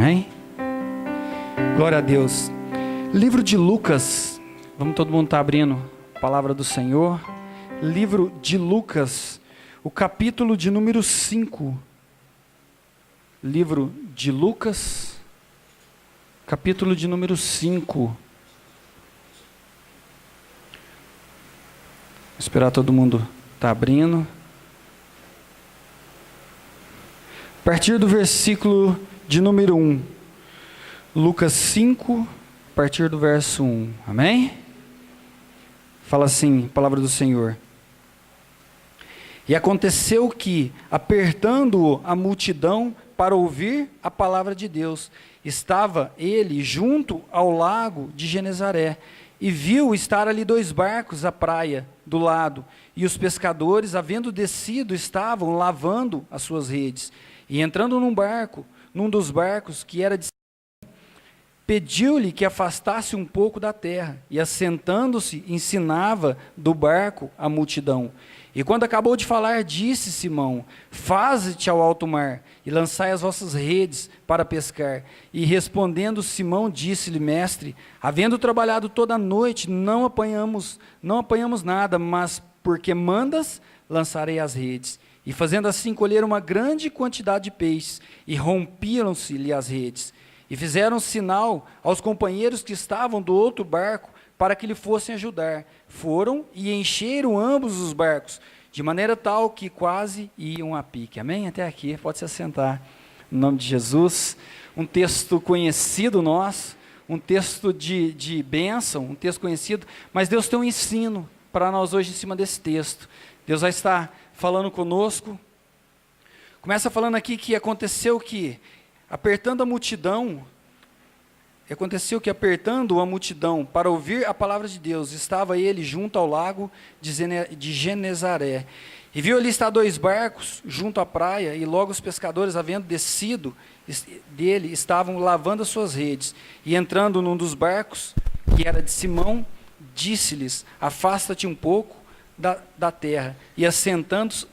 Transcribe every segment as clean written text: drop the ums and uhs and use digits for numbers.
Amém? Glória a Deus. Livro de Lucas, vamos todo mundo estar abrindo a palavra do Senhor. Livro de Lucas, o capítulo de número 5. Livro de Lucas, capítulo de número 5. Vou esperar todo mundo estar abrindo. A partir do versículo de número 1. Lucas 5, a partir do verso 1. Amém? Fala assim, palavra do Senhor. E aconteceu que, apertando a multidão para ouvir a palavra de Deus, estava ele junto ao lago de Genezaré, e viu estar ali 2 barcos à praia do lado, e os pescadores, havendo descido, estavam lavando as suas redes. E entrando num dos barcos que era de Simão, pediu-lhe que afastasse um pouco da terra, e assentando-se, ensinava do barco a multidão. E quando acabou de falar, disse Simão: faze-te ao alto mar, e lançai as vossas redes para pescar. E respondendo Simão, disse-lhe: mestre, havendo trabalhado toda a noite, não apanhamos nada, mas porque mandas, lançarei as redes. E fazendo assim, colheram uma grande quantidade de peixes, e rompiam-se-lhe as redes. E fizeram sinal aos companheiros que estavam do outro barco, para que lhe fossem ajudar. Foram e encheram ambos os barcos, de maneira tal que quase iam a pique. Amém? Até aqui, pode se assentar. Em nome de Jesus. Um texto conhecido nosso, um texto de bênção, um texto conhecido, mas Deus tem um ensino para nós hoje em cima desse texto. Deus vai estar falando conosco. Começa falando aqui que aconteceu que, apertando a multidão para ouvir a palavra de Deus, estava ele junto ao lago de Genezaré. E viu ali estar 2 barcos junto à praia, e logo os pescadores, havendo descido dele, estavam lavando as suas redes. E entrando num dos barcos, que era de Simão, disse-lhes: afasta-te um pouco da terra. E assentando-se,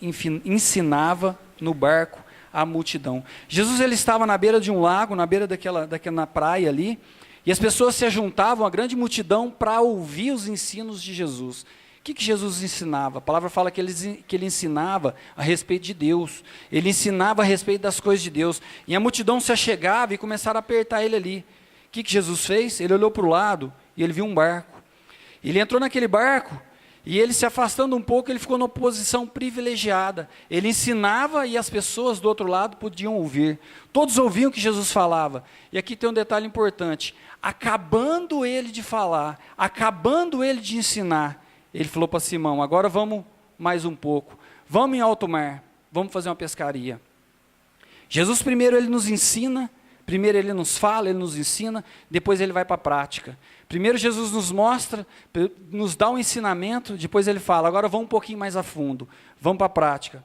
ensinava no barco a multidão. Jesus, ele estava na beira de um lago, na beira daquela praia ali, e as pessoas se ajuntavam, a grande multidão, para ouvir os ensinos de Jesus. O que Jesus ensinava? A palavra fala que ele ensinava a respeito de Deus, ele ensinava a respeito das coisas de Deus, e a multidão se achegava e começaram a apertar ele ali. O que Jesus fez? Ele olhou para o lado e ele viu um barco. Ele entrou naquele barco, e ele, se afastando um pouco, ele ficou numa posição privilegiada. Ele ensinava e as pessoas do outro lado podiam ouvir. Todos ouviam o que Jesus falava. E aqui tem um detalhe importante. Acabando ele de falar, acabando ele de ensinar, ele falou para Simão: agora vamos mais um pouco. Vamos em alto mar, vamos fazer uma pescaria. Jesus primeiro ele nos ensina, primeiro ele nos fala, ele nos ensina, depois ele vai para a prática. Primeiro Jesus nos mostra, nos dá um ensinamento, depois ele fala: agora vamos um pouquinho mais a fundo, vamos para a prática.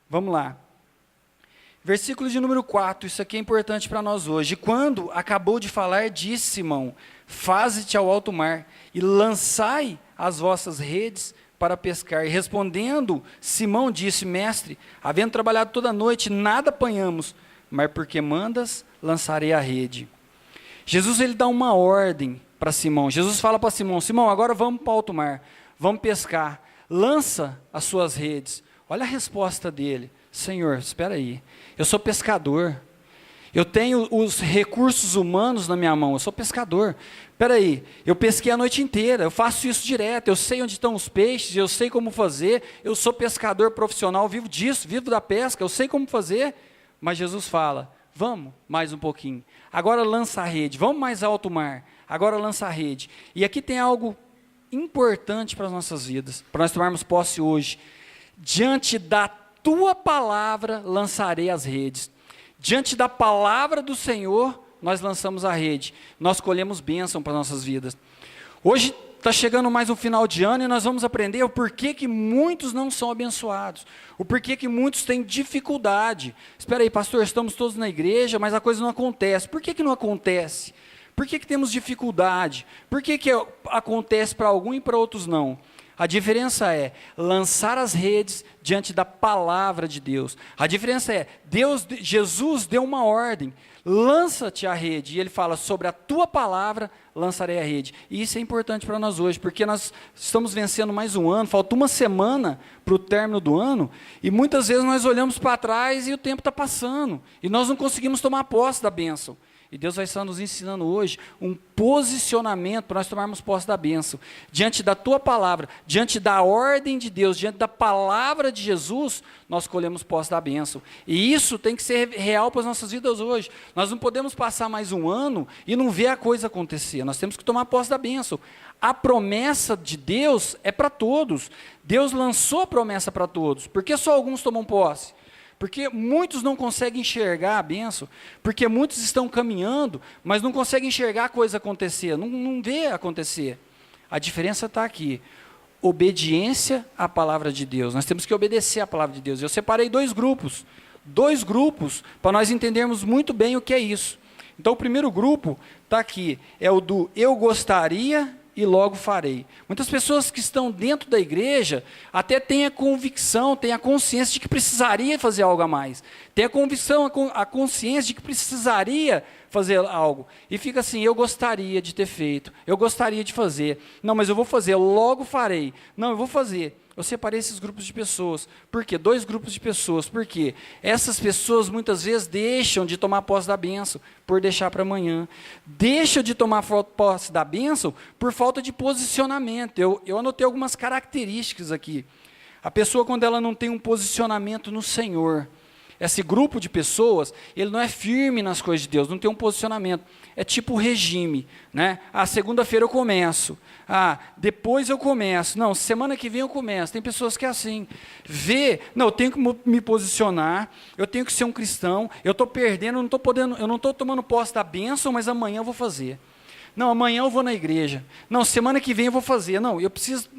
Vamos lá. Versículo de número 4, isso aqui é importante para nós hoje. Quando acabou de falar, disse Simão: faze-te ao alto mar, e lançai as vossas redes para pescar. E respondendo, Simão disse: mestre, havendo trabalhado toda a noite, nada apanhamos, mas porque mandas, lançarei a rede. Jesus, ele dá uma ordem para Simão. Jesus fala para Simão: Simão, agora vamos para o alto mar, vamos pescar, lança as suas redes. Olha a resposta dele: Senhor, espera aí, eu sou pescador, eu tenho os recursos humanos na minha mão, eu sou pescador. Espera aí, eu pesquei a noite inteira, eu faço isso direto, eu sei onde estão os peixes, eu sei como fazer, eu sou pescador profissional, vivo disso, vivo da pesca, eu sei como fazer. Mas Jesus fala: vamos mais um pouquinho, agora lança a rede, vamos mais alto mar, agora lança a rede. E aqui tem algo importante para as nossas vidas, para nós tomarmos posse hoje. Diante da tua palavra lançarei as redes. Diante da palavra do Senhor, nós lançamos a rede, nós colhemos bênção para as nossas vidas. Hoje está chegando mais um final de ano e nós vamos aprender o porquê que muitos não são abençoados, o porquê que muitos têm dificuldade. Espera aí, pastor, estamos todos na igreja, mas a coisa não acontece. Por que não acontece? Por que temos dificuldade? Por que acontece para algum e para outros não? A diferença é lançar as redes diante da palavra de Deus. A diferença é, Jesus deu uma ordem, lança-te a rede. E ele fala, sobre a tua palavra lançarei a rede. E isso é importante para nós hoje, porque nós estamos vencendo mais um ano, falta uma semana para o término do ano, e muitas vezes nós olhamos para trás e o tempo está passando, e nós não conseguimos tomar posse da bênção. E Deus vai estar nos ensinando hoje um posicionamento para nós tomarmos posse da bênção. Diante da tua palavra, diante da ordem de Deus, diante da palavra de Jesus, nós colhemos posse da bênção. E isso tem que ser real para as nossas vidas hoje. Nós não podemos passar mais um ano e não ver a coisa acontecer. Nós temos que tomar posse da bênção. A promessa de Deus é para todos. Deus lançou a promessa para todos. Por que só alguns tomam posse? Porque muitos não conseguem enxergar a bênção, porque muitos estão caminhando, mas não conseguem enxergar a coisa acontecer, não vê acontecer. A diferença está aqui, obediência à palavra de Deus. Nós temos que obedecer à palavra de Deus. Eu separei dois grupos para nós entendermos muito bem o que é isso. Então o primeiro grupo está aqui, é o do eu gostaria e logo farei. Muitas pessoas que estão dentro da igreja até têm a convicção, têm a consciência de que precisaria fazer algo a mais. Tem a convicção, a consciência de que precisaria fazer algo. E fica assim, eu gostaria de ter feito, eu gostaria de fazer. Não, mas eu vou fazer, eu logo farei. Não, eu vou fazer. Eu separei esses grupos de pessoas. Por quê? Dois grupos de pessoas. Por quê? Essas pessoas muitas vezes deixam de tomar posse da bênção por deixar para amanhã. Deixam de tomar posse da bênção por falta de posicionamento. Eu anotei algumas características aqui. A pessoa, quando ela não tem um posicionamento no Senhor, esse grupo de pessoas, ele não é firme nas coisas de Deus, não tem um posicionamento. É tipo regime, né? Segunda-feira eu começo. Depois eu começo. Não, semana que vem eu começo. Tem pessoas que é assim. Não, eu tenho que me posicionar, eu tenho que ser um cristão, eu estou perdendo, eu não estou tomando posse da bênção, mas amanhã eu vou fazer. Não, amanhã eu vou na igreja. Não, semana que vem eu vou fazer. Não, eu preciso.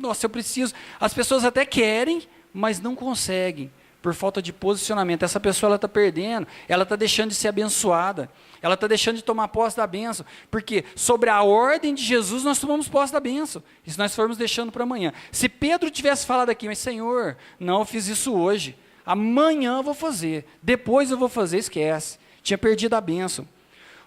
As pessoas até querem, mas não conseguem. Por falta de posicionamento. Essa pessoa está perdendo, ela está deixando de ser abençoada, ela está deixando de tomar posse da bênção, porque sobre a ordem de Jesus nós tomamos posse da bênção, e se nós formos deixando para amanhã. Se Pedro tivesse falado aqui, mas Senhor, não, eu fiz isso hoje, amanhã eu vou fazer, depois eu vou fazer, esquece, tinha perdido a bênção.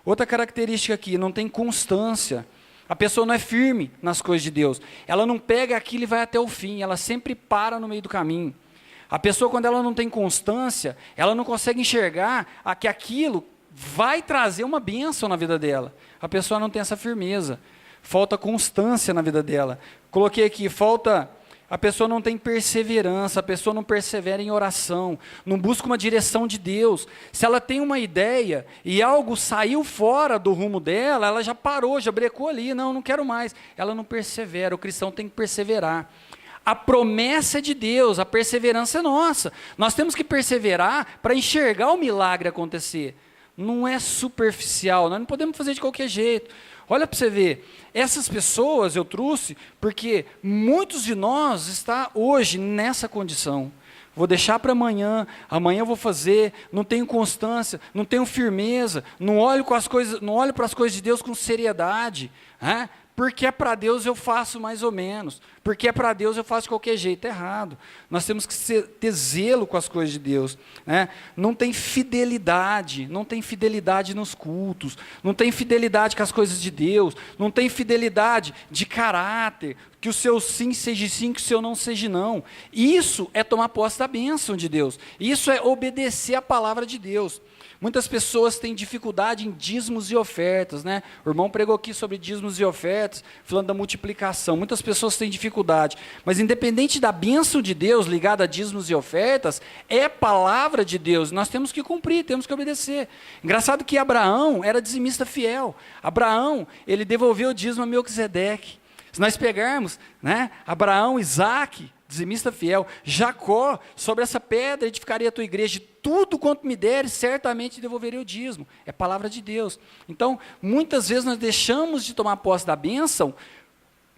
Outra característica aqui, não tem constância. A pessoa não é firme nas coisas de Deus, ela não pega aquilo e vai até o fim, ela sempre para no meio do caminho. A pessoa, quando ela não tem constância, ela não consegue enxergar que aquilo vai trazer uma bênção na vida dela. A pessoa não tem essa firmeza. Falta constância na vida dela. Coloquei aqui, a pessoa não tem perseverança, a pessoa não persevera em oração, não busca uma direção de Deus. Se ela tem uma ideia e algo saiu fora do rumo dela, ela já parou, já brecou ali, não quero mais. Ela não persevera, o cristão tem que perseverar. A promessa é de Deus, a perseverança é nossa. Nós temos que perseverar para enxergar o milagre acontecer. Não é superficial, nós não podemos fazer de qualquer jeito. Olha para você ver, essas pessoas eu trouxe porque muitos de nós estão hoje nessa condição. Vou deixar para amanhã eu vou fazer, não tenho constância, não tenho firmeza, não olho para as coisas de Deus com seriedade, né? Porque é para Deus eu faço mais ou menos, porque é para Deus eu faço de qualquer jeito, errado. Nós temos que ter zelo com as coisas de Deus, né? Não tem fidelidade nos cultos, não tem fidelidade com as coisas de Deus, não tem fidelidade de caráter, que o seu sim seja sim, que o seu não seja não. Isso é tomar posse da bênção de Deus, isso é obedecer a palavra de Deus. Muitas pessoas têm dificuldade em dízimos e ofertas, né? O irmão pregou aqui sobre dízimos e ofertas, falando da multiplicação. Muitas pessoas têm dificuldade, mas independente da bênção de Deus ligada a dízimos e ofertas, é palavra de Deus. Nós temos que cumprir, temos que obedecer. Engraçado que Abraão era dizimista fiel. Abraão, ele devolveu o dízimo a Melquisedeque. Se nós pegarmos, né, Abraão, Isaac, dizimista fiel, Jacó, sobre essa pedra edificaria a tua igreja, tudo quanto me deres, certamente devolverei o dízimo. É palavra de Deus. Então, muitas vezes nós deixamos de tomar posse da bênção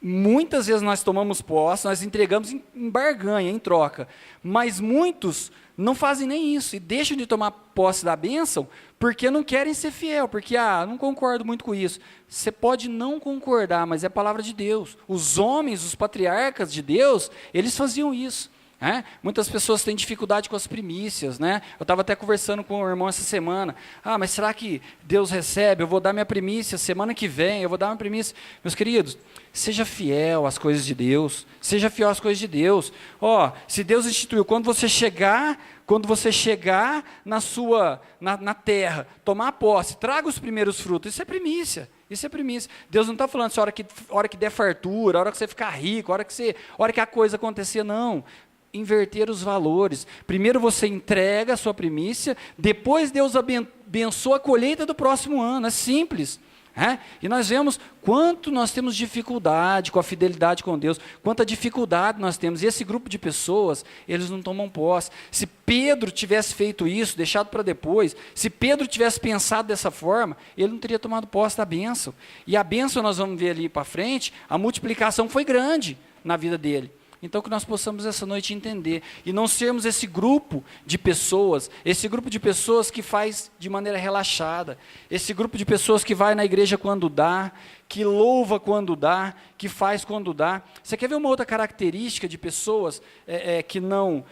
Muitas vezes nós tomamos posse, nós entregamos em barganha, em troca, mas muitos não fazem nem isso e deixam de tomar posse da bênção porque não querem ser fiel, porque, não concordo muito com isso. Você pode não concordar, mas é a palavra de Deus. Os homens, os patriarcas de Deus, eles faziam isso. Muitas pessoas têm dificuldade com as primícias, né? Eu estava até conversando com o irmão essa semana. Mas será que Deus recebe? Eu vou dar minha primícia semana que vem, eu vou dar minha primícia. Meus queridos, seja fiel às coisas de Deus. Seja fiel às coisas de Deus. Se Deus instituiu, quando você chegar na terra, tomar posse, traga os primeiros frutos. Isso é primícia. Isso é primícia. Deus não está falando assim, hora que der fartura, a hora que você ficar rico, a hora que a coisa acontecer, não. Inverter os valores. Primeiro você entrega a sua primícia, depois Deus abençoa a colheita do próximo ano. É simples. E nós vemos quanto nós temos dificuldade com a fidelidade com Deus, quanta dificuldade nós temos. E esse grupo de pessoas, eles não tomam posse. Se Pedro tivesse feito isso, deixado para depois, se Pedro tivesse pensado dessa forma, ele não teria tomado posse da bênção. E a bênção, nós vamos ver ali para frente, a multiplicação foi grande na vida dele. Então, que nós possamos essa noite entender e não sermos esse grupo de pessoas que faz de maneira relaxada, esse grupo de pessoas que vai na igreja quando dá, que louva quando dá, que faz quando dá. Você quer ver uma outra característica de pessoas que não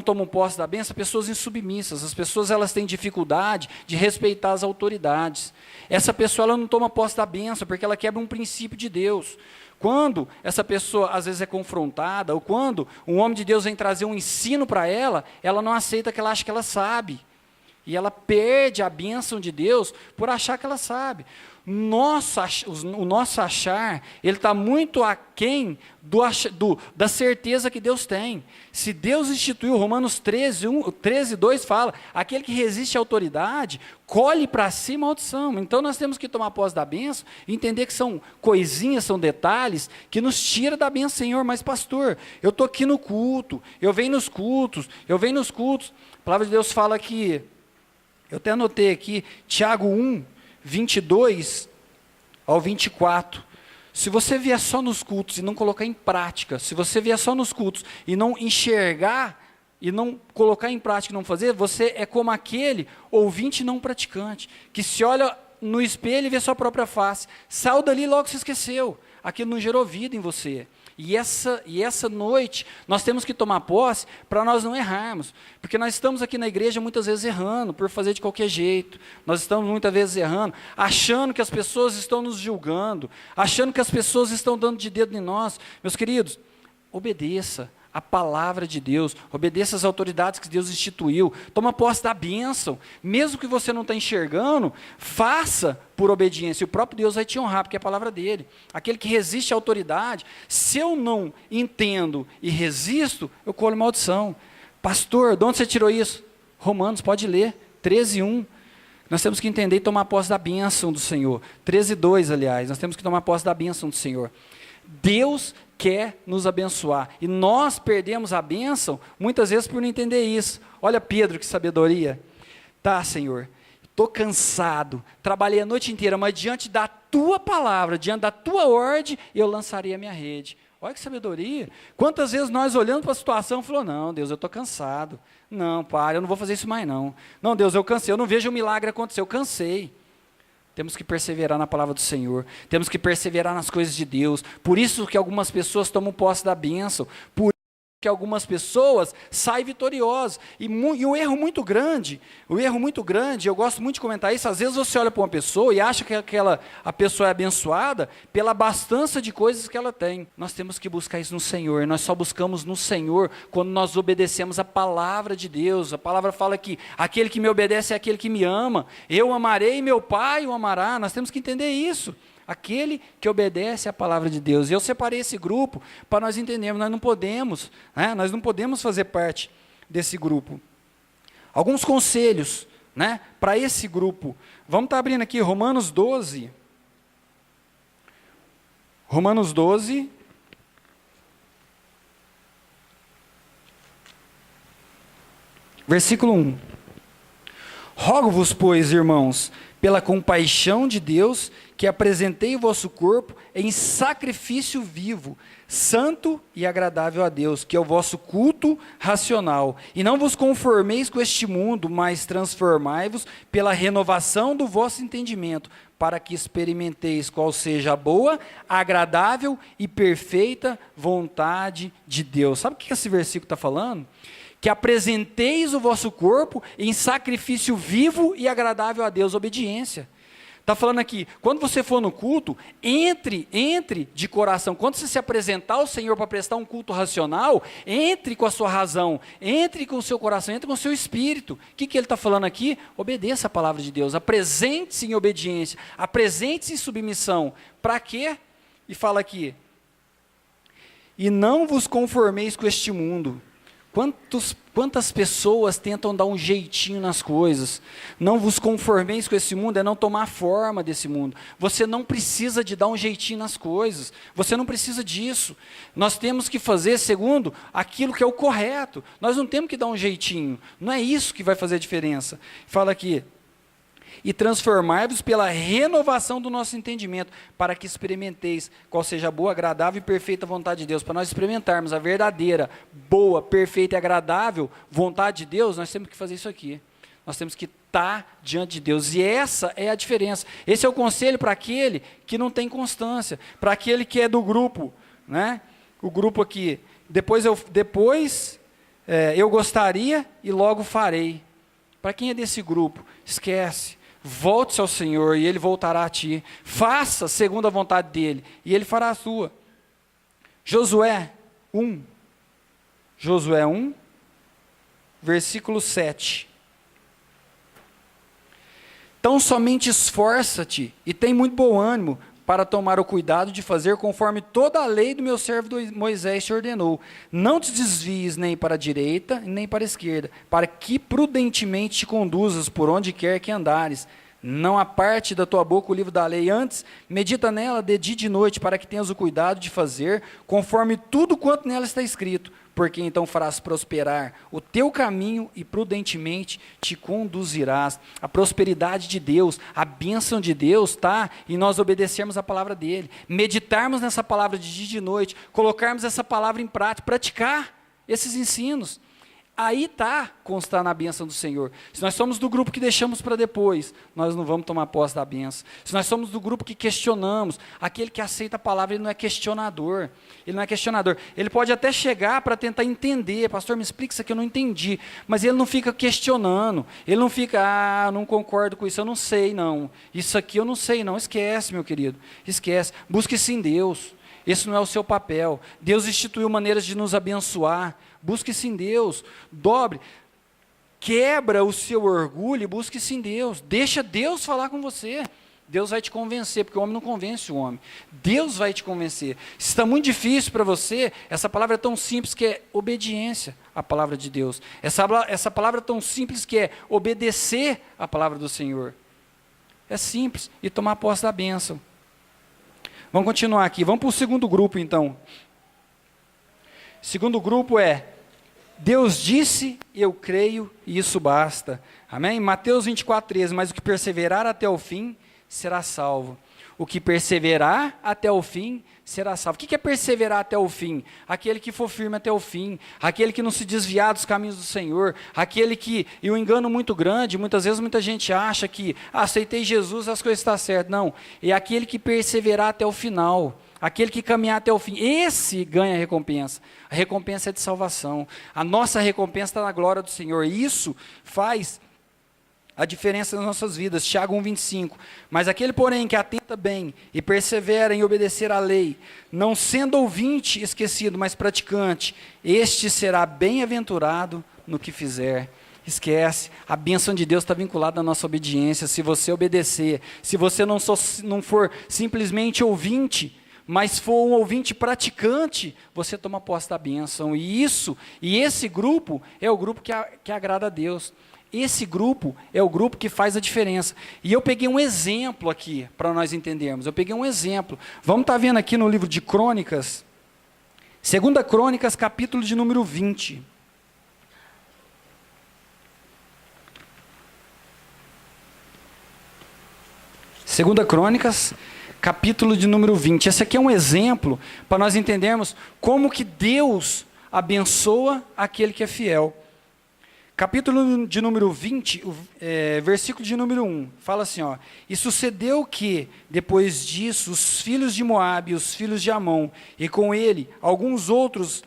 tomam posse da bênção? Pessoas insubmissas. As pessoas, elas têm dificuldade de respeitar as autoridades. Essa pessoa, ela não toma posse da bênção porque ela quebra um princípio de Deus. Quando essa pessoa, às vezes, é confrontada, ou quando um homem de Deus vem trazer um ensino para ela, ela não aceita, que ela acha que ela sabe. E ela perde a bênção de Deus por achar que ela sabe. O nosso achar, ele está muito aquém da certeza que Deus tem. Se Deus instituiu, Romanos 13:2 fala, aquele que resiste à autoridade, colhe para si maldição. Então nós temos que tomar posse da bênção, entender que são coisinhas, são detalhes, que nos tira da bênção. Senhor, mas pastor, eu estou aqui no culto, eu venho nos cultos. A palavra de Deus fala que, eu até anotei aqui, Tiago 1:22 ao 24. Se você vier só nos cultos e não colocar em prática, se você vier só nos cultos e não enxergar, e não colocar em prática e não fazer, você é como aquele ouvinte não praticante, que se olha no espelho e vê sua própria face, saiu dali e logo se esqueceu, aquilo não gerou vida em você. E essa noite, nós temos que tomar posse para nós não errarmos. Porque nós estamos aqui na igreja muitas vezes errando, por fazer de qualquer jeito. Nós estamos muitas vezes errando, achando que as pessoas estão nos julgando, achando que as pessoas estão dando de dedo em nós. Meus queridos, obedeça a palavra de Deus, obedeça às autoridades que Deus instituiu, toma posse da bênção, mesmo que você não está enxergando, faça por obediência, o próprio Deus vai te honrar, porque é a palavra dele. Aquele que resiste à autoridade, se eu não entendo e resisto, eu colho maldição. Pastor, de onde você tirou isso? Romanos, pode ler, 13:1. Nós temos que entender e tomar posse da bênção do Senhor. 13:2, aliás, nós temos que tomar posse da bênção do Senhor. Deus quer nos abençoar, e nós perdemos a bênção, muitas vezes por não entender isso. Olha Pedro, que sabedoria. Tá, Senhor, estou cansado, trabalhei a noite inteira, mas diante da tua palavra, diante da tua ordem, eu lançarei a minha rede. Olha que sabedoria. Quantas vezes nós olhando para a situação, falou, não, Deus, eu estou cansado. Não, pai, eu não vou fazer isso mais não. Não, Deus, eu cansei, eu não vejo um milagre acontecer, eu cansei. Temos que perseverar na palavra do Senhor, temos que perseverar nas coisas de Deus. Por isso que algumas pessoas tomam posse da bênção, por isso que algumas pessoas saem vitoriosas. E o erro muito grande, eu gosto muito de comentar isso, às vezes você olha para uma pessoa e acha que a pessoa é abençoada pela abastança de coisas que ela tem. Nós temos que buscar isso no Senhor, nós só buscamos no Senhor quando nós obedecemos a palavra de Deus. A palavra fala que aquele que me obedece é aquele que me ama, eu amarei e meu Pai o amará. Nós temos que entender isso. Aquele que obedece à palavra de Deus. E eu separei esse grupo para nós entendermos, nós não podemos fazer parte desse grupo. Alguns conselhos, para esse grupo. Vamos estar abrindo aqui Romanos 12. Romanos 12. Versículo 1. Rogo-vos, pois, irmãos, pela compaixão de Deus, que apresentei o vosso corpo em sacrifício vivo, santo e agradável a Deus, que é o vosso culto racional. E não vos conformeis com este mundo, mas transformai-vos pela renovação do vosso entendimento, para que experimenteis qual seja a boa, agradável e perfeita vontade de Deus. Sabe o que esse versículo está falando? Que apresenteis o vosso corpo em sacrifício vivo e agradável a Deus, obediência. Está falando aqui, quando você for no culto, entre de coração. Quando você se apresentar ao Senhor para prestar um culto racional, entre com a sua razão, entre com o seu coração, entre com o seu espírito. O que ele está falando aqui? Obedeça a palavra de Deus, apresente-se em obediência, apresente-se em submissão. Para quê? E fala aqui, e não vos conformeis com este mundo. Quantas pessoas tentam dar um jeitinho nas coisas? Não vos conformeis com esse mundo, é não tomar forma desse mundo. Você não precisa de dar um jeitinho nas coisas. Você não precisa disso. Nós temos que fazer segundo aquilo que é o correto. Nós não temos que dar um jeitinho. Não é isso que vai fazer a diferença. Fala aqui. E transformai-vos pela renovação do nosso entendimento, para que experimenteis qual seja a boa, agradável e perfeita vontade de Deus. Para nós experimentarmos a verdadeira, boa, perfeita e agradável vontade de Deus, nós temos que fazer isso aqui. Nós temos que estar diante de Deus. E essa é a diferença. Esse é o conselho para aquele que não tem constância, para aquele que é do grupo, né? O grupo aqui, depois eu gostaria e logo farei. Para quem é desse grupo, esquece. Volte-se ao Senhor e Ele voltará a ti. Faça segundo a vontade dEle e Ele fará a sua. Josué 1, versículo 7. Então somente esforça-te e tem muito bom ânimo para tomar o cuidado de fazer conforme toda a lei do meu servo Moisés te ordenou. Não te desvies nem para a direita, nem para a esquerda, para que prudentemente te conduzas por onde quer que andares. Não aparte da tua boca o livro da lei, antes medita nela de dia e de noite, para que tenhas o cuidado de fazer conforme tudo quanto nela está escrito, porque então farás prosperar o teu caminho e prudentemente te conduzirás. A prosperidade de Deus, a bênção de Deus está em nós obedecermos a palavra dEle, meditarmos nessa palavra de dia e de noite, colocarmos essa palavra em prática, praticar esses ensinos. Aí está constar na bênção do Senhor. Se nós somos do grupo que deixamos para depois, nós não vamos tomar posse da bênção. Se nós somos do grupo que questionamos, aquele que aceita a palavra, ele não é questionador. Ele não é questionador. Ele pode até chegar para tentar entender. Pastor, me explica isso aqui, eu não entendi. Mas ele não fica questionando. Ele não fica, não concordo com isso, eu não sei não. Isso aqui eu não sei não. Esquece, meu querido. Esquece. Busque-se em Deus. Esse não é o seu papel. Deus instituiu maneiras de nos abençoar. Busque-se em Deus, dobre, quebra o seu orgulho e busque-se em Deus. Deixa Deus falar com você. Deus vai te convencer, porque o homem não convence o homem. Deus vai te convencer. Se está muito difícil para você, essa palavra é tão simples que é obediência à palavra de Deus. Essa palavra é tão simples que é obedecer à palavra do Senhor. É simples, e tomar posse da bênção. Vamos continuar aqui, vamos para o segundo grupo então. O segundo grupo é, Deus disse, eu creio, e isso basta. Amém? Mateus 24:13, mas o que perseverar até o fim, será salvo. O que perseverar até o fim, será salvo. O que é perseverar até o fim? Aquele que for firme até o fim, aquele que não se desviar dos caminhos do Senhor, aquele que, e um engano muito grande, muitas vezes muita gente acha que, aceitei Jesus, as coisas estão certas. Não, é aquele que perseverar até o final. Aquele que caminhar até o fim, esse ganha a recompensa. A recompensa é de salvação. A nossa recompensa está na glória do Senhor. E isso faz a diferença nas nossas vidas. Tiago 1:25. Mas aquele, porém, que atenta bem e persevera em obedecer à lei, não sendo ouvinte esquecido, mas praticante, este será bem-aventurado no que fizer. Esquece, a bênção de Deus está vinculada à nossa obediência. Se você obedecer, se você não for simplesmente ouvinte, mas for um ouvinte praticante, você toma posse da bênção. E esse grupo é o grupo que agrada a Deus. Esse grupo é o grupo que faz a diferença. E eu peguei um exemplo aqui, para nós entendermos. Eu peguei um exemplo. Vamos estar vendo aqui no livro de Crônicas, 2 Crônicas, capítulo de número 20. Segunda Crônicas, capítulo de número 20. Esse aqui é um exemplo para nós entendermos como que Deus abençoa aquele que é fiel. Capítulo de número 20, versículo de número 1, fala assim, ó: E sucedeu que, depois disso, os filhos de Moabe e os filhos de Amon, e com ele alguns outros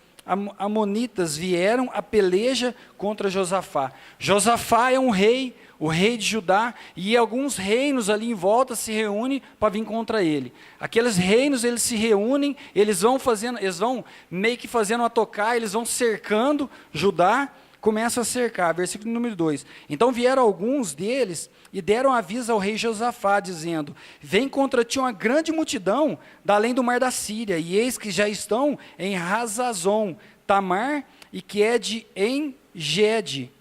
amonitas, vieram a peleja contra Josafá. Josafá é um rei, o rei de Judá, e alguns reinos ali em volta se reúnem para vir contra ele. Aqueles reinos, eles se reúnem, eles vão meio que fazendo a tocar, eles vão cercando Judá, começa a cercar, versículo número 2. Então vieram alguns deles e deram aviso ao rei Josafá, dizendo: Vem contra ti uma grande multidão da além do mar da Síria, e eis que já estão em Hazazon, Tamar, e que é de En-Gede.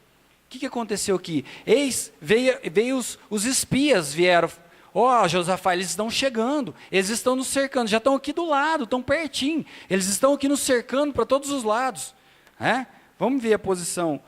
O que aconteceu aqui? Eis, veio os espias, vieram. Josafá, eles estão chegando, eles estão nos cercando, já estão aqui do lado, estão pertinho, eles estão aqui nos cercando para todos os lados. Vamos ver a posição.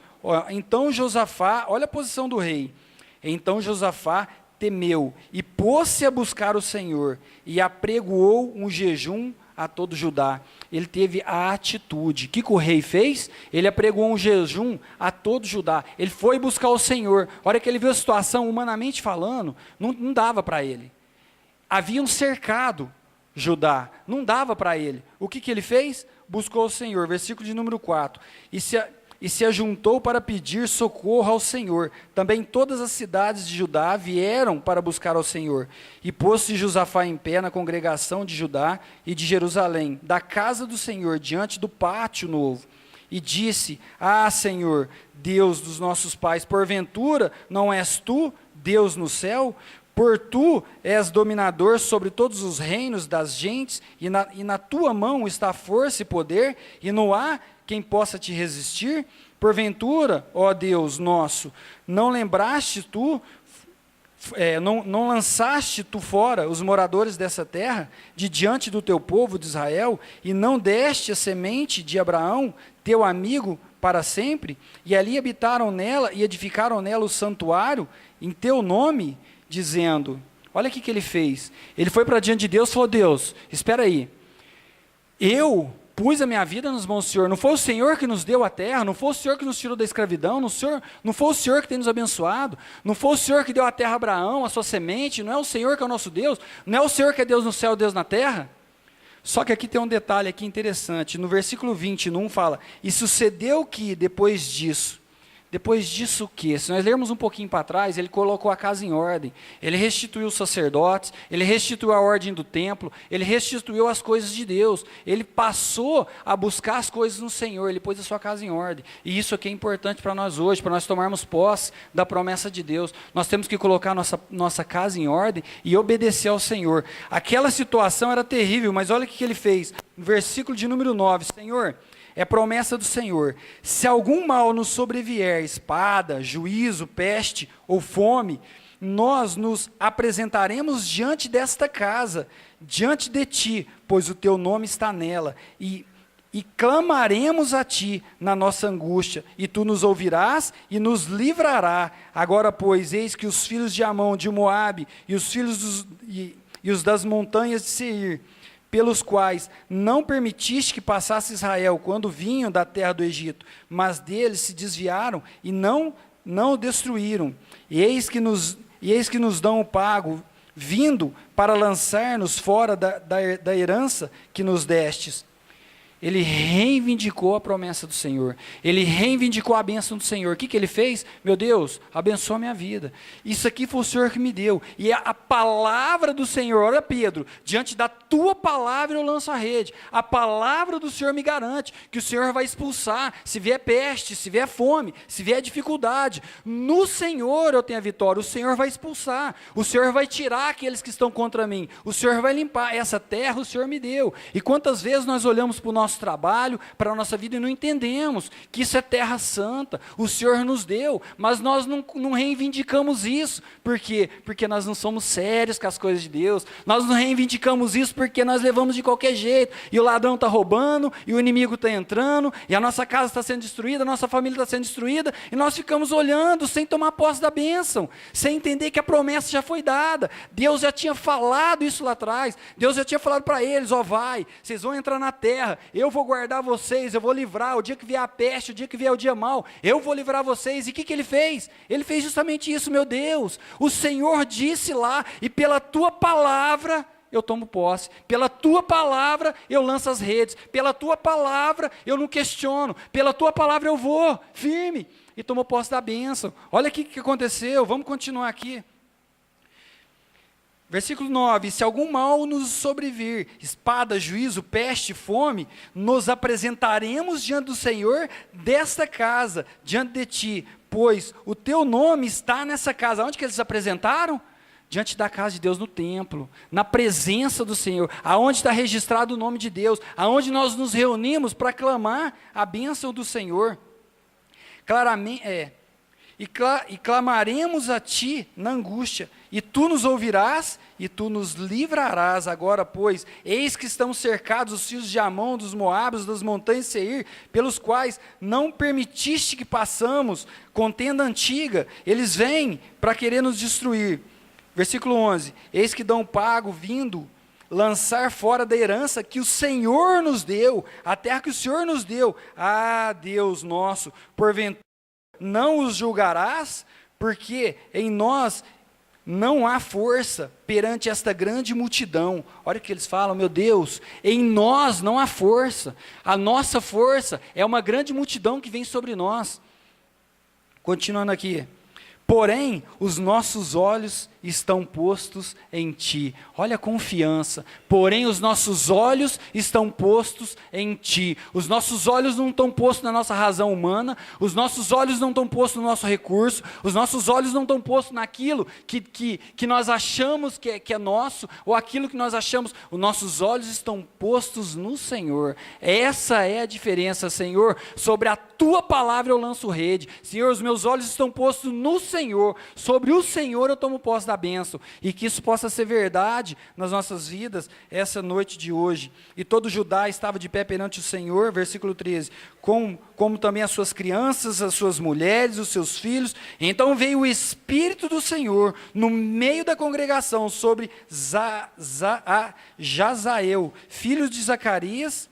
Então Josafá, olha a posição do rei. Então Josafá temeu e pôs-se a buscar o Senhor e apregoou um jejum a todo Judá. Ele teve a atitude. O que o rei fez? Ele apregoou um jejum a todo Judá. Ele foi buscar o Senhor. A hora que ele viu a situação, humanamente falando, não dava para ele. Haviam cercado Judá, não dava para ele. O que ele fez? Buscou o Senhor, versículo de número 4, e se ajuntou para pedir socorro ao Senhor. Também todas as cidades de Judá vieram para buscar ao Senhor. E pôs-se Josafá em pé na congregação de Judá e de Jerusalém, da casa do Senhor, diante do pátio novo. E disse: Senhor, Deus dos nossos pais, porventura não és tu, Deus no céu? Por tu és dominador sobre todos os reinos das gentes, e na tua mão está força e poder, e não há quem possa te resistir? Porventura, ó Deus nosso, não lembraste tu, não lançaste tu fora os moradores dessa terra, de diante do teu povo de Israel, e não deste a semente de Abraão, teu amigo, para sempre? E ali habitaram nela e edificaram nela o santuário, em teu nome, dizendo, olha o que ele fez, ele foi para diante de Deus e falou: Deus, espera aí, eu pus a minha vida nas mãos do Senhor, não foi o Senhor que nos deu a terra, não foi o Senhor que nos tirou da escravidão, não foi o Senhor que tem nos abençoado, não foi o Senhor que deu a terra a Abraão, a sua semente, não é o Senhor que é o nosso Deus, não é o Senhor que é Deus no céu, Deus na terra? Só que aqui tem um detalhe aqui interessante, no versículo 20, no 1 fala: E sucedeu que depois disso o quê? Se nós lermos um pouquinho para trás, ele colocou a casa em ordem, ele restituiu os sacerdotes, ele restituiu a ordem do templo, ele restituiu as coisas de Deus, ele passou a buscar as coisas no Senhor, ele pôs a sua casa em ordem. E isso aqui é importante para nós hoje, para nós tomarmos posse da promessa de Deus. Nós temos que colocar nossa casa em ordem e obedecer ao Senhor. Aquela situação era terrível, mas olha o que ele fez, no versículo de número 9, Senhor, é promessa do Senhor: se algum mal nos sobrevier, espada, juízo, peste ou fome, nós nos apresentaremos diante desta casa, diante de ti, pois o teu nome está nela, e clamaremos a ti na nossa angústia, e tu nos ouvirás e nos livrará. Agora, pois, eis que os filhos de Amon, de Moabe, e os filhos e os das montanhas de Seir, pelos quais não permitiste que passasse Israel quando vinham da terra do Egito, mas deles se desviaram e não o destruíram. E eis que nos dão o pago, vindo para lançar-nos fora da herança que nos destes. Ele reivindicou a promessa do Senhor, ele reivindicou a bênção do Senhor. O que ele fez? Meu Deus, abençoa a minha vida, isso aqui foi o Senhor que me deu, e a palavra do Senhor, olha Pedro, diante da tua palavra eu lanço a rede, a palavra do Senhor me garante que o Senhor vai expulsar, se vier peste, se vier fome, se vier dificuldade, no Senhor eu tenho a vitória, o Senhor vai expulsar, o Senhor vai tirar aqueles que estão contra mim, o Senhor vai limpar, essa terra o Senhor me deu. E quantas vezes nós olhamos para o nosso nosso trabalho, para a nossa vida, e não entendemos que isso é terra santa, o Senhor nos deu, mas nós não reivindicamos isso. Por quê? Porque nós não somos sérios com as coisas de Deus, nós não reivindicamos isso porque nós levamos de qualquer jeito, e o ladrão está roubando, e o inimigo está entrando, e a nossa casa está sendo destruída, a nossa família está sendo destruída, e nós ficamos olhando sem tomar posse da bênção, sem entender que a promessa já foi dada. Deus já tinha falado isso lá atrás, Deus já tinha falado para eles: ó, vai, vocês vão entrar na terra, eu vou guardar vocês, eu vou livrar, o dia que vier a peste, o dia que vier o dia mau, eu vou livrar vocês. E o que ele fez? Ele fez justamente isso. Meu Deus, o Senhor disse lá, e pela tua palavra eu tomo posse, pela tua palavra eu lanço as redes, pela tua palavra eu não questiono, pela tua palavra eu vou firme, e tomou posse da bênção. Olha aqui o que aconteceu, vamos continuar aqui. Versículo 9: se algum mal nos sobrevir, espada, juízo, peste, fome, nos apresentaremos diante do Senhor desta casa, diante de ti, pois o teu nome está nessa casa. Onde que eles se apresentaram? Diante da casa de Deus, no templo, na presença do Senhor, aonde está registrado o nome de Deus, aonde nós nos reunimos para clamar a bênção do Senhor. Claramente, e clamaremos a ti na angústia, e tu nos ouvirás, e tu nos livrarás. Agora, pois, eis que estão cercados os filhos de Amon, dos Moabios, das montanhas de Seir, pelos quais não permitiste que passamos, contenda antiga. Eles vêm para querer nos destruir. Versículo 11: eis que dão pago vindo lançar fora da herança que o Senhor nos deu, a terra que o Senhor nos deu. Ah, Deus nosso, porventura não os julgarás, porque em nós não há força perante esta grande multidão. Olha o que eles falam: meu Deus, em nós não há força, a nossa força é uma grande multidão que vem sobre nós. Continuando aqui: porém, os nossos olhos estão postos em ti. Olha a confiança. Porém, os nossos olhos estão postos em ti. Os nossos olhos não estão postos na nossa razão humana, os nossos olhos não estão postos no nosso recurso, os nossos olhos não estão postos naquilo que nós achamos que é nosso, ou aquilo que nós achamos. Os nossos olhos estão postos no Senhor. Essa é a diferença. Senhor, sobre a tua palavra eu lanço rede. Senhor, os meus olhos estão postos no Senhor, sobre o Senhor eu tomo posse da bênção, e que isso possa ser verdade nas nossas vidas essa noite de hoje. E todo Judá estava de pé perante o Senhor, versículo 13, como também as suas crianças, as suas mulheres, os seus filhos. Então veio o Espírito do Senhor no meio da congregação sobre Jazael, filho de Zacarias,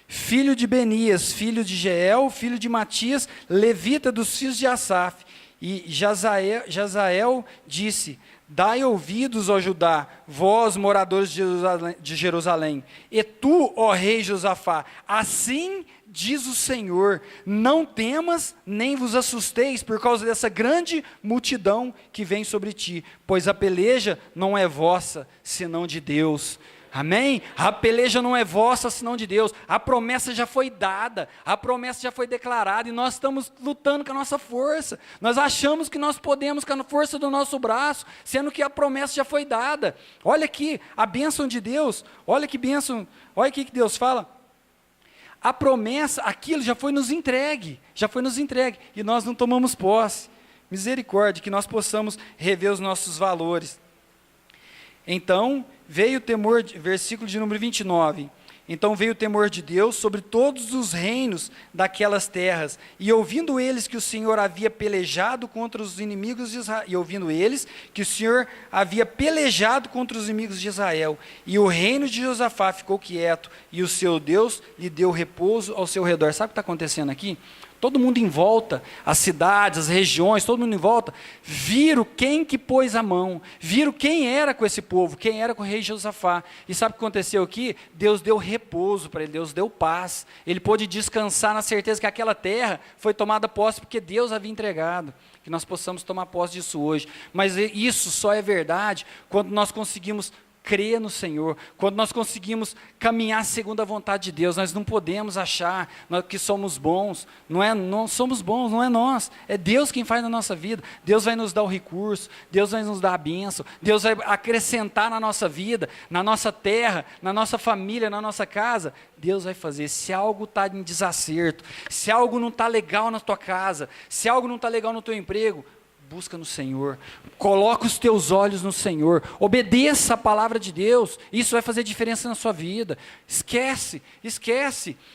filho de Benias, filho de Jeiel, filho de Matias, levita dos filhos de Asaf. E Jazael disse: dai ouvidos, ó Judá, vós, moradores de Jerusalém, e tu, ó rei Josafá, assim diz o Senhor: não temas, nem vos assusteis por causa dessa grande multidão que vem sobre ti, pois a peleja não é vossa, senão de Deus. Amém? A peleja não é vossa, senão de Deus. A promessa já foi dada, a promessa já foi declarada, e nós estamos lutando com a nossa força. Nós achamos que nós podemos com a força do nosso braço, sendo que a promessa já foi dada. Olha aqui, a bênção de Deus, olha que bênção, olha aqui que Deus fala. A promessa, aquilo já foi nos entregue, e nós não tomamos posse. Misericórdia, que nós possamos rever os nossos valores. Então veio o temor, versículo de número 29, então veio o temor de Deus sobre todos os reinos daquelas terras, e ouvindo eles que o Senhor havia pelejado contra os inimigos de Israel, e o reino de Josafá ficou quieto, e o seu Deus lhe deu repouso ao seu redor. Sabe o que está acontecendo aqui? Todo mundo em volta, as cidades, as regiões, todo mundo em volta, viram quem que pôs a mão, viram quem era com esse povo, quem era com o rei Josafá. E sabe o que aconteceu aqui? Deus deu repouso para ele, Deus deu paz. Ele pôde descansar na certeza que aquela terra foi tomada posse porque Deus havia entregado. Que nós possamos tomar posse disso hoje. Mas isso só é verdade quando nós conseguimos crer no Senhor, quando nós conseguimos caminhar segundo a vontade de Deus. Nós não podemos achar que somos bons, não somos bons, não é nós, é Deus quem faz na nossa vida. Deus vai nos dar o recurso, Deus vai nos dar a bênção, Deus vai acrescentar na nossa vida, na nossa terra, na nossa família, na nossa casa. Deus vai fazer. Se algo está em desacerto, se algo não está legal na tua casa, se algo não está legal no teu emprego, busca no Senhor, coloca os teus olhos no Senhor, obedeça a palavra de Deus, isso vai fazer diferença na sua vida. Esquece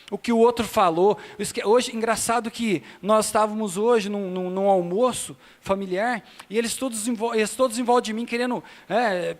o que o outro falou. Hoje, engraçado que nós estávamos hoje num almoço familiar, e eles todos em volta de mim, querendo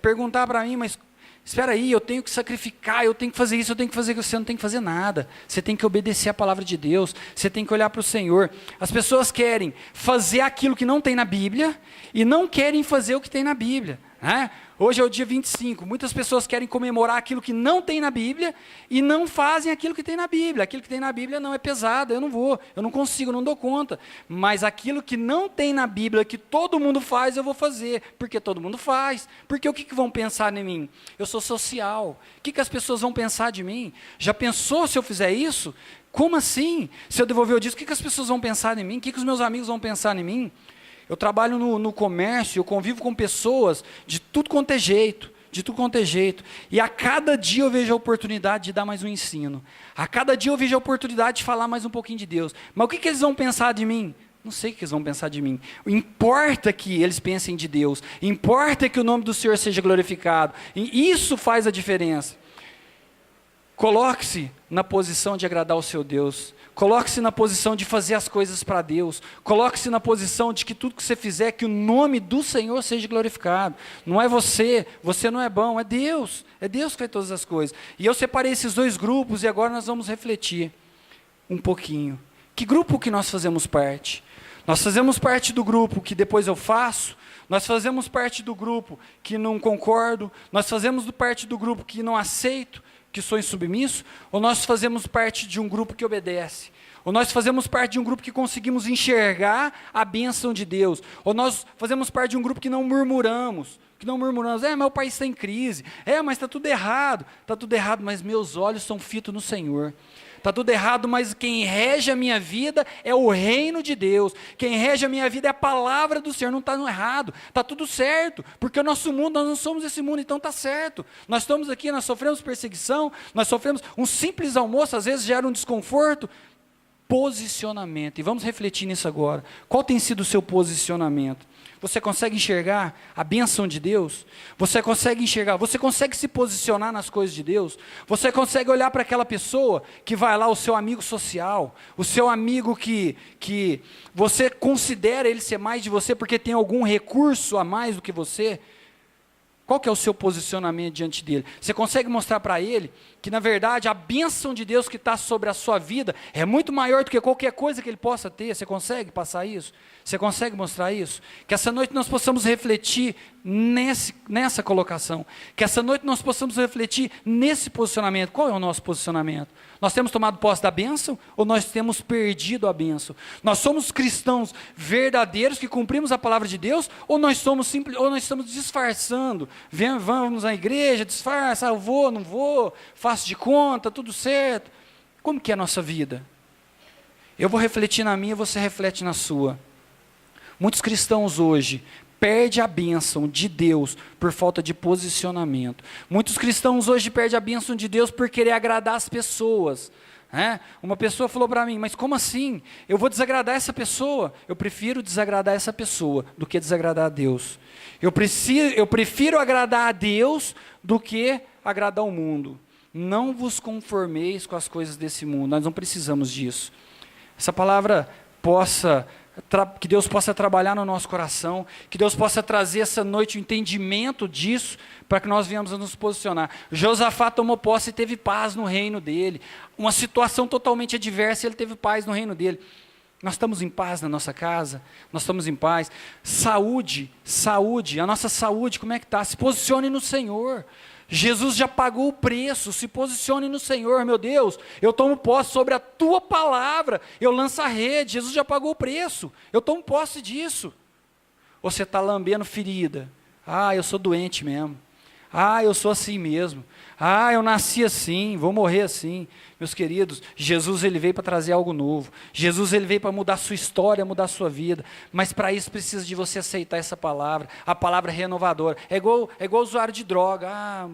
perguntar para mim, mas espera aí, eu tenho que sacrificar, eu tenho que fazer isso, eu tenho que fazer aquilo. Você não tem que fazer nada, você tem que obedecer a palavra de Deus, você tem que olhar para o Senhor. As pessoas querem fazer aquilo que não tem na Bíblia, e não querem fazer o que tem na Bíblia, né? Hoje é o dia 25, muitas pessoas querem comemorar aquilo que não tem na Bíblia, e não fazem aquilo que tem na Bíblia. Aquilo que tem na Bíblia não é pesado, eu não consigo, não dou conta, mas aquilo que não tem na Bíblia, que todo mundo faz, eu vou fazer, porque todo mundo faz. Porque o que vão pensar em mim? Eu sou social, o que as pessoas vão pensar de mim? Já pensou se eu fizer isso? Como assim? Se eu devolver o disco, o que as pessoas vão pensar em mim? O que os meus amigos vão pensar em mim? Eu trabalho no comércio, eu convivo com pessoas de tudo quanto é jeito, e a cada dia eu vejo a oportunidade de dar mais um ensino, a cada dia eu vejo a oportunidade de falar mais um pouquinho de Deus. Mas o que eles vão pensar de mim? Não sei o que eles vão pensar de mim. Importa que eles pensem de Deus, importa que o nome do Senhor seja glorificado, e isso faz a diferença. Coloque-se na posição de agradar o seu Deus, coloque-se na posição de fazer as coisas para Deus, coloque-se na posição de que tudo que você fizer, que o nome do Senhor seja glorificado. Não é você não é bom, é Deus que faz todas as coisas. E eu separei esses dois grupos, e agora nós vamos refletir um pouquinho. Que grupo que nós fazemos parte? Nós fazemos parte do grupo que depois eu faço, nós fazemos parte do grupo que não concordo, nós fazemos parte do grupo que não aceito, que sou insubmisso, ou nós fazemos parte de um grupo que obedece, ou nós fazemos parte de um grupo que conseguimos enxergar a bênção de Deus, ou nós fazemos parte de um grupo que não murmuramos, mas o país está em crise, mas está tudo errado, mas meus olhos são fitos no Senhor. Está tudo errado, mas quem rege a minha vida é o reino de Deus. Quem rege a minha vida é a palavra do Senhor. Não está no errado, está tudo certo. Porque o nosso mundo, nós não somos esse mundo, então está certo. Nós estamos aqui, nós sofremos perseguição, nós sofremos um simples almoço, às vezes gera um desconforto. Posicionamento, e vamos refletir nisso agora. Qual tem sido o seu posicionamento? Você consegue enxergar a bênção de Deus? Você consegue se posicionar nas coisas de Deus? Você consegue olhar para aquela pessoa que vai lá, o seu amigo social, o seu amigo que você considera ele ser mais de você porque tem algum recurso a mais do que você? Qual que é o seu posicionamento diante dele? Você consegue mostrar para ele que, na verdade, a bênção de Deus que está sobre a sua vida é muito maior do que qualquer coisa que ele possa ter? Você consegue passar isso? Você consegue mostrar isso? Que essa noite nós possamos refletir nessa colocação. Que essa noite nós possamos refletir nesse posicionamento. Qual é o nosso posicionamento? Nós temos tomado posse da bênção ou nós temos perdido a bênção? Nós somos cristãos verdadeiros que cumprimos a palavra de Deus ou nós estamos disfarçando? Vamos à igreja, disfarça, eu vou, não vou, faço de conta, tudo certo. Como que é a nossa vida? Eu vou refletir na minha, você reflete na sua. Muitos cristãos hoje perdem a bênção de Deus por falta de posicionamento. Muitos cristãos hoje perdem a bênção de Deus por querer agradar as pessoas. Uma pessoa falou para mim, mas como assim? Eu vou desagradar essa pessoa? Eu prefiro desagradar essa pessoa do que desagradar a Deus. Eu prefiro agradar a Deus do que agradar o mundo. Não vos conformeis com as coisas desse mundo. Nós não precisamos disso. Essa palavra que Deus possa trabalhar no nosso coração, que Deus possa trazer essa noite o entendimento disso, para que nós venhamos a nos posicionar. Josafá tomou posse e teve paz no reino dele. Uma situação totalmente adversa, ele teve paz no reino dele. Nós estamos em paz na nossa casa, nós estamos em paz. Saúde, a nossa saúde, como é que está? Se posicione no Senhor. Jesus já pagou o preço, se posicione no Senhor, meu Deus, eu tomo posse sobre a tua palavra, eu lanço a rede, Jesus já pagou o preço, eu tomo posse disso. Ou você está lambendo ferida, eu sou doente mesmo, Eu sou assim mesmo. Eu nasci assim, vou morrer assim. Meus queridos, Jesus ele veio para trazer algo novo. Jesus ele veio para mudar a sua história, mudar a sua vida. Mas para isso precisa de você aceitar essa palavra. A palavra é renovadora. É igual usuário de droga.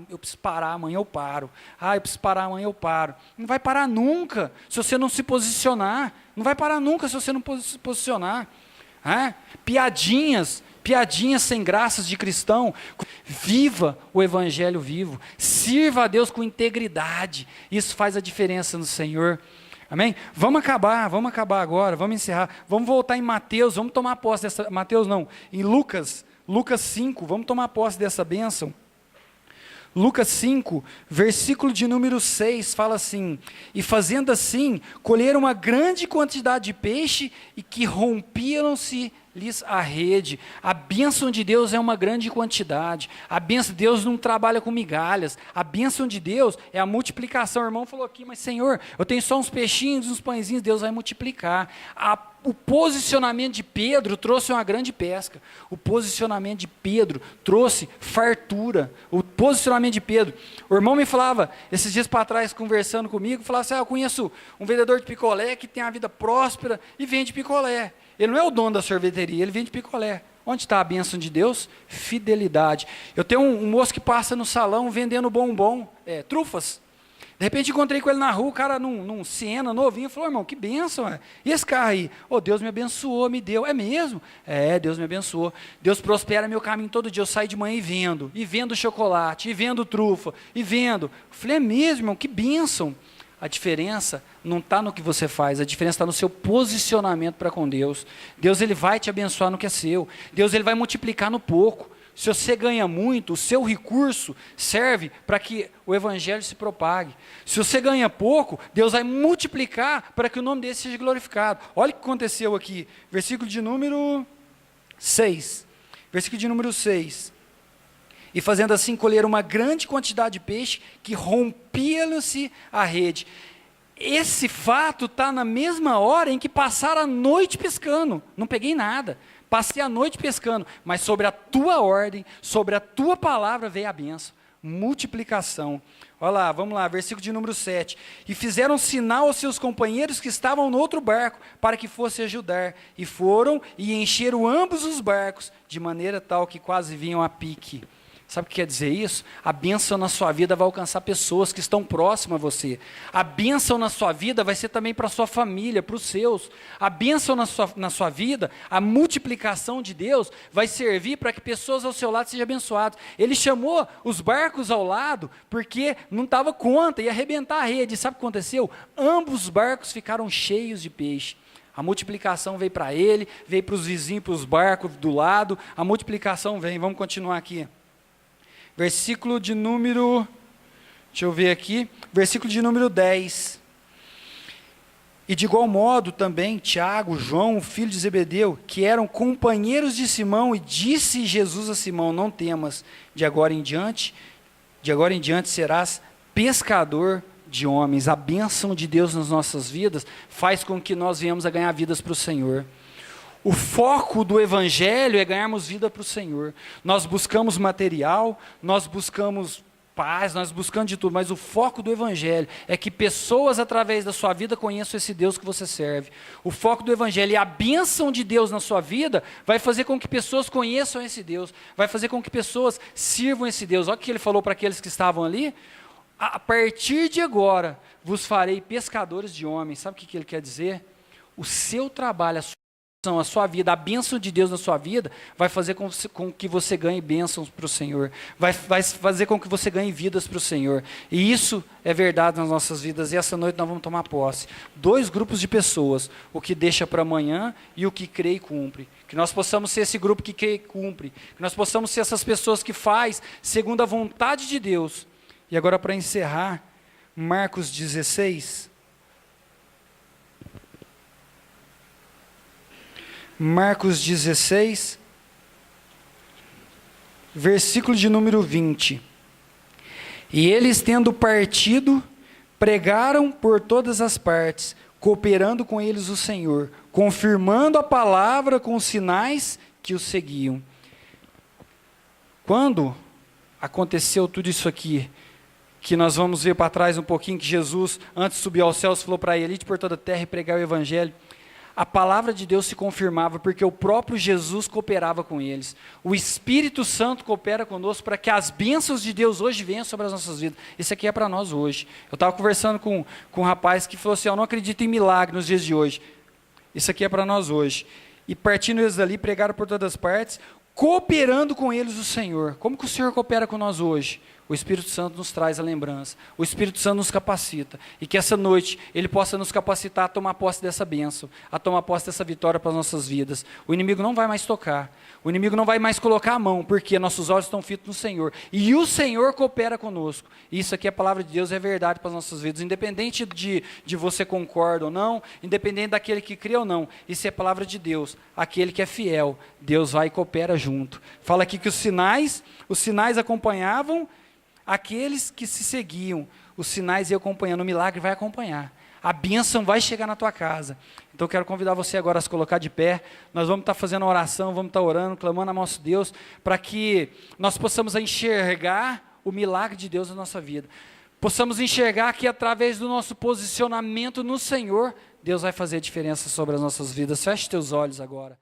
Eu preciso parar, amanhã eu paro. Eu preciso parar, amanhã eu paro. Não vai parar nunca se você não se posicionar. Não vai parar nunca se você não se posicionar. Piadinhas sem graças de cristão. Viva o evangelho vivo, sirva a Deus com integridade, isso faz a diferença no Senhor, amém? Vamos acabar agora, vamos encerrar, vamos voltar em Mateus, vamos tomar posse dessa, em Lucas 5, vamos tomar posse dessa bênção. Lucas 5, versículo de número 6, fala assim: e fazendo assim, colheram uma grande quantidade de peixe, e que rompiam-se-lhes a rede. A bênção de Deus é uma grande quantidade, a bênção de Deus não trabalha com migalhas, a bênção de Deus é a multiplicação. O irmão falou aqui, mas Senhor, eu tenho só uns peixinhos, uns pãezinhos, Deus vai multiplicar. O posicionamento de Pedro trouxe uma grande pesca. O posicionamento de Pedro trouxe fartura. O posicionamento de Pedro. O irmão me falava, esses dias para trás, conversando comigo, falava assim: eu conheço um vendedor de picolé que tem a vida próspera e vende picolé. Ele não é o dono da sorveteria, ele vende picolé. Onde está a bênção de Deus? Fidelidade. Eu tenho um moço que passa no salão vendendo bombom, trufas. De repente encontrei com ele na rua, o cara num Siena novinho, falou: irmão, que bênção, e esse carro aí? Deus me abençoou, me deu. É mesmo? Deus me abençoou. Deus prospera meu caminho todo dia. Eu saio de manhã e vendo chocolate, e vendo trufa, e vendo. Eu falei: é mesmo, irmão, que bênção. A diferença não está no que você faz, a diferença está no seu posicionamento para com Deus. Deus ele vai te abençoar no que é seu. Deus ele vai multiplicar no pouco. Se você ganha muito, o seu recurso serve para que o evangelho se propague. Se você ganha pouco, Deus vai multiplicar para que o nome dele seja glorificado. Olha o que aconteceu aqui, versículo de número 6. Versículo de número 6. E fazendo assim, colheram uma grande quantidade de peixe, que rompia-lhe-se a rede. Esse fato está na mesma hora em que passaram a noite pescando. Não peguei nada. Passei a noite pescando, mas sobre a tua ordem, sobre a tua palavra veio a bênção, multiplicação. Olha lá, vamos lá, versículo de número 7. E fizeram sinal aos seus companheiros que estavam no outro barco, para que fosse ajudar. E foram e encheram ambos os barcos, de maneira tal que quase vinham a pique. Sabe o que quer dizer isso? A bênção na sua vida vai alcançar pessoas que estão próximas a você. A bênção na sua vida vai ser também para a sua família, para os seus. A bênção na sua vida, a multiplicação de Deus, vai servir para que pessoas ao seu lado sejam abençoadas. Ele chamou os barcos ao lado, porque não dava conta, ia arrebentar a rede. Sabe o que aconteceu? Ambos os barcos ficaram cheios de peixe. A multiplicação veio para ele, veio para os vizinhos, para os barcos do lado. A multiplicação vem, vamos continuar aqui. Versículo de número, deixa eu ver aqui, versículo de número 10. E de igual modo também Tiago, João, filho de Zebedeu, que eram companheiros de Simão, e disse Jesus a Simão: não temas, de agora em diante serás pescador de homens. A bênção de Deus nas nossas vidas faz com que nós venhamos a ganhar vidas para o Senhor. O foco do evangelho é ganharmos vida para o Senhor. Nós buscamos material, nós buscamos paz, nós buscamos de tudo, mas o foco do evangelho é que pessoas através da sua vida conheçam esse Deus que você serve. O foco do evangelho e a bênção de Deus na sua vida vai fazer com que pessoas conheçam esse Deus, vai fazer com que pessoas sirvam esse Deus. Olha o que ele falou para aqueles que estavam ali: a partir de agora vos farei pescadores de homens. Sabe o que ele quer dizer? O seu trabalho, a sua vida, a bênção de Deus na sua vida vai fazer com que você ganhe bênçãos para o Senhor, vai fazer com que você ganhe vidas para o Senhor, e isso é verdade nas nossas vidas, e essa noite nós vamos tomar posse. 2 grupos de pessoas, o que deixa para amanhã e o que crê e cumpre, que nós possamos ser esse grupo que crê e cumpre, que nós possamos ser essas pessoas que faz segundo a vontade de Deus. E agora, para encerrar, Marcos 16, Marcos 16, versículo de número 20. E eles, tendo partido, pregaram por todas as partes, cooperando com eles o Senhor, confirmando a palavra com os sinais que os seguiam. Quando aconteceu tudo isso aqui, que nós vamos ver para trás um pouquinho, que Jesus, antes de subir aos céus, falou para ele, ide por toda a terra e pregar o evangelho. A palavra de Deus se confirmava, porque o próprio Jesus cooperava com eles. O Espírito Santo coopera conosco para que as bênçãos de Deus hoje venham sobre as nossas vidas. Isso aqui é para nós hoje. Eu estava conversando com um rapaz que falou assim, eu não acredito em milagre nos dias de hoje. Isso aqui é para nós hoje. E partindo eles dali, pregaram por todas as partes, cooperando com eles o Senhor. Como que o Senhor coopera com nós hoje? O Espírito Santo nos traz a lembrança. O Espírito Santo nos capacita. E que essa noite Ele possa nos capacitar a tomar posse dessa bênção, a tomar posse dessa vitória para as nossas vidas. O inimigo não vai mais tocar. O inimigo não vai mais colocar a mão, porque nossos olhos estão fitos no Senhor. E o Senhor coopera conosco. E isso aqui, a palavra de Deus, é verdade para as nossas vidas. Independente de você concorda ou não, independente daquele que crê ou não. Isso é a palavra de Deus. Aquele que é fiel, Deus vai e coopera junto. Fala aqui que os sinais acompanhavam aqueles que se seguiam. Os sinais iam acompanhando, o milagre vai acompanhar. A bênção vai chegar na tua casa. Então eu quero convidar você agora a se colocar de pé. Nós vamos estar fazendo uma oração, vamos estar orando, clamando a nosso Deus, para que nós possamos enxergar o milagre de Deus na nossa vida. Possamos enxergar que através do nosso posicionamento no Senhor, Deus vai fazer a diferença sobre as nossas vidas. Feche teus olhos agora.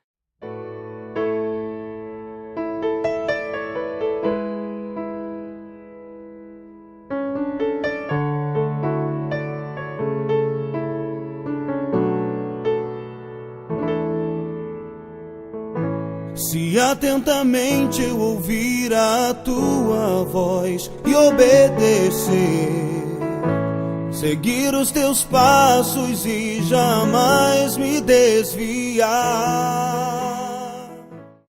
Se atentamente eu ouvir a tua voz e obedecer, seguir os teus passos e jamais me desviar,